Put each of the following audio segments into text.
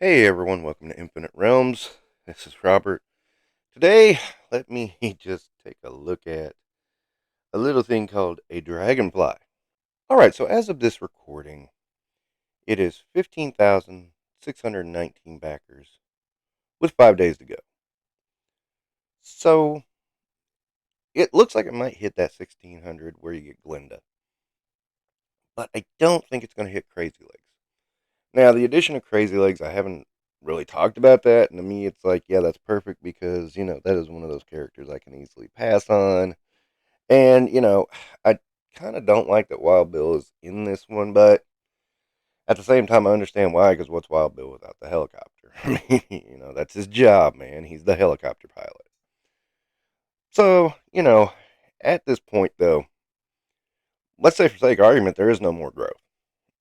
Hey everyone, welcome to Infinite Realms. This is Robert. Today, let me just take a look at a little thing called a dragonfly. Alright, so as of this recording, it is 15,619 backers with 5 days to go. So, it looks like it might hit that 1,600 where you get Glinda, but I don't think it's going to hit Crazy Legs. Now, the addition of Crazy Legs, I haven't really talked about that, and to me, it's like, yeah, that's perfect because, that is one of those characters I can easily pass on. And, I kind of don't like that Wild Bill is in this one, but at the same time, I understand why, because what's Wild Bill without the helicopter? I mean, that's his job, man. He's the helicopter pilot. So, at this point, though, let's say for sake of argument, there is no more growth.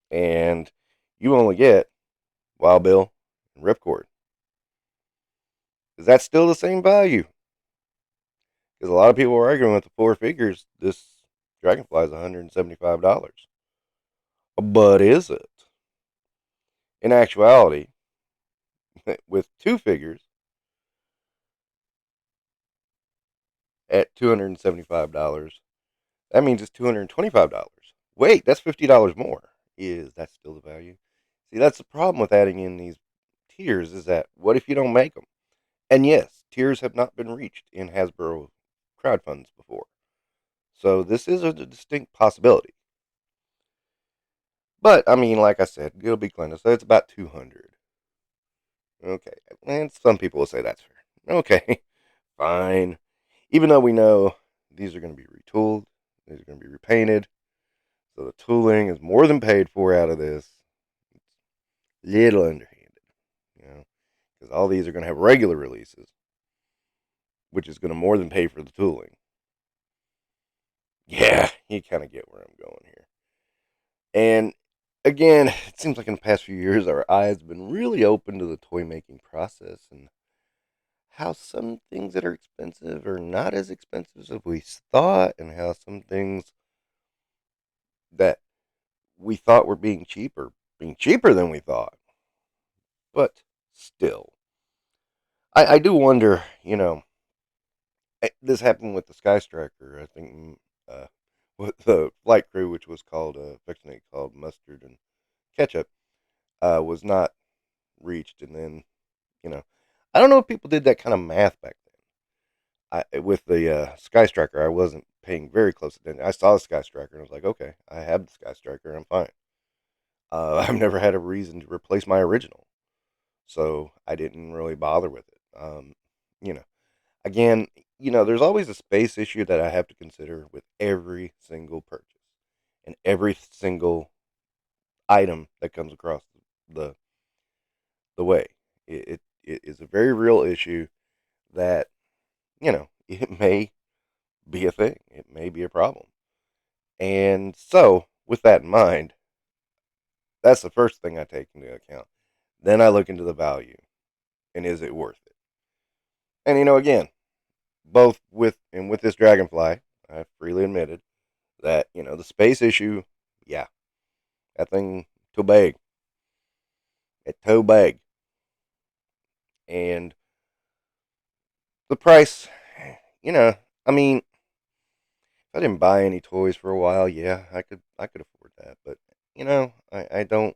And you only get Wild Bill and Ripcord. Is that still the same value? Because a lot of people are arguing with the four figures. This Dragonfly is $175. But is it? In actuality, with two figures at $275, that means it's $225. Wait, that's $50 more. Is that still the value? See, that's the problem with adding in these tiers is that what if you don't make them? And yes, tiers have not been reached in Hasbro crowdfunds before. So this is a distinct possibility. But, I mean, like I said, it'll be Glenda, so it's about 200. Okay, and some people will say that's fair. Okay, fine. Even though we know these are going to be retooled, these are going to be repainted, so the tooling is more than paid for out of this. It's a little underhanded, because all these are going to have regular releases, which is going to more than pay for the tooling. Yeah, you kind of get where I'm going here. And again, it seems like in the past few years, our eyes have been really open to the toy making process and how some things that are expensive are not as expensive as we thought, and how some things that we thought were being cheaper than we thought. But still, I do wonder, this happened with the Sky Striker. I think with the flight crew, which was called affectionately called Mustard and Ketchup, was not reached, and then you know, I don't know if people did that kind of math back then. With the Sky Striker, I wasn't paying very close attention. I saw the Sky Striker and I was like, okay, I have the Sky Striker, I'm fine. I've never had a reason to replace my original, so I didn't really bother with it. You know, again, there's always a space issue that I have to consider with every single purchase and every single item that comes across the the way. It is a very real issue that it may be a thing. It may be a problem. And so, with that in mind, that's the first thing I take into account. Then I look into the value and is it worth it? And again, both with this dragonfly, I freely admitted that the space issue, yeah, that thing too big, it too big, and the price, you know, I mean, if I didn't buy any toys for a while, yeah, I could afford that, but I don't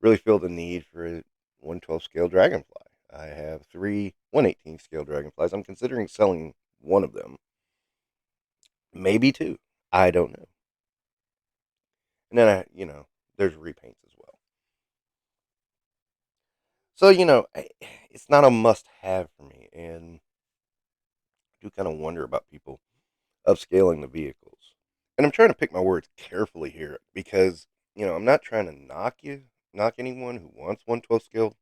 really feel the need for a 1/12 scale dragonfly. I have three 1/18 scale dragonflies. I'm considering selling one of them, maybe two. I don't know. And then there's repaints as well. So it's not a must-have for me, and I do kind of wonder about people upscaling the vehicles. And I'm trying to pick my words carefully here because I'm not trying to knock anyone who wants 1/12 scale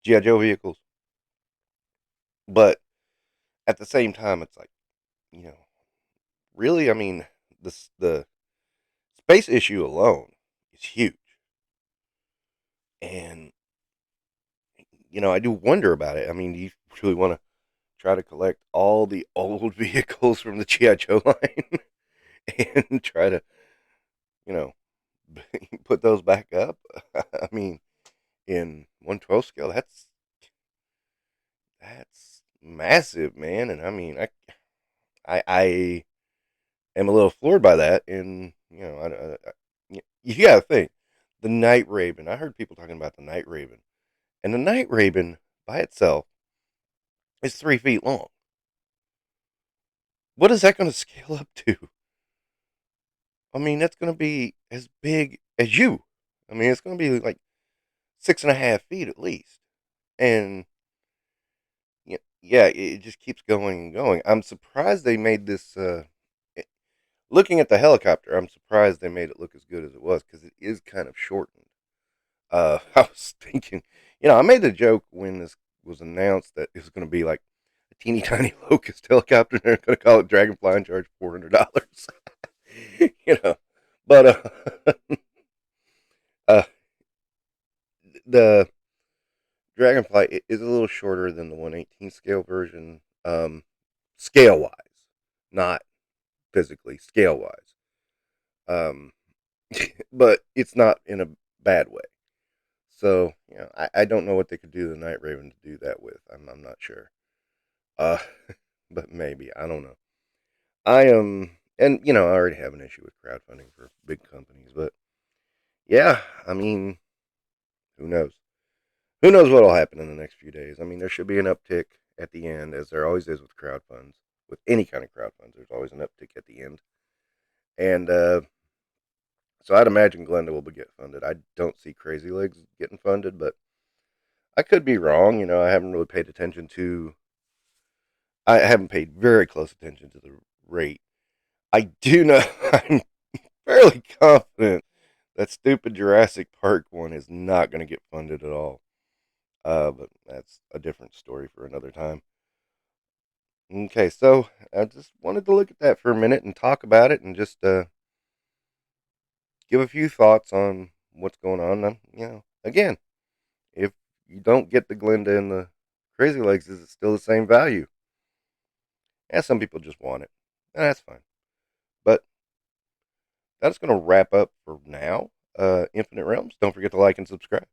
GI Joe vehicles, but at the same time, it's like you know, really, I mean, the space issue alone is huge, and I do wonder about it. I mean, do you really want to try to collect all the old vehicles from the GI Joe line and try to you know put those back up? I mean, in 1/12 scale. That's massive, man. And I mean, I am a little floored by that. And you gotta think the night raven. I heard people talking about the night raven, and the night raven by itself is 3 feet long. What is that going to scale up to? I mean, that's going to be as big as you. I mean, it's going to be like 6.5 feet at least. And yeah, it just keeps going and going. I'm surprised they made this. Looking at the helicopter, I'm surprised they made it look as good as it was because it is kind of shortened. I was thinking, I made the joke when this was announced that it was going to be like a teeny tiny locust helicopter, and they're going to call it Dragonfly and charge $400. you know, but uh, the Dragonfly is a little shorter than the 1/18 scale version, scale wise, not physically, scale wise. Um, but it's not in a bad way. So I don't know what they could do the Night Raven to do that with. I'm not sure. Uh, but maybe I don't know. I am, and I already have an issue with crowdfunding for big companies, but yeah, I mean, who knows? Who knows what'll happen in the next few days? I mean, there should be an uptick at the end, as there always is with crowd funds. With any kind of crowd funds, there's always an uptick at the end, and so I'd imagine Glenda will get funded. I don't see Crazy Legs getting funded, but I could be wrong. I haven't really paid attention to. I haven't paid very close attention to the rate. I do know. I'm fairly confident that stupid Jurassic Park one is not going to get funded at all. But that's a different story for another time. Okay, so I just wanted to look at that for a minute and talk about it and just give a few thoughts on what's going on. Again, if you don't get the Glinda and the Crazy Legs, is it still the same value? Yeah, some people just want it, and that's fine. But that's going to wrap up for now. Infinite Realms. Don't forget to like and subscribe.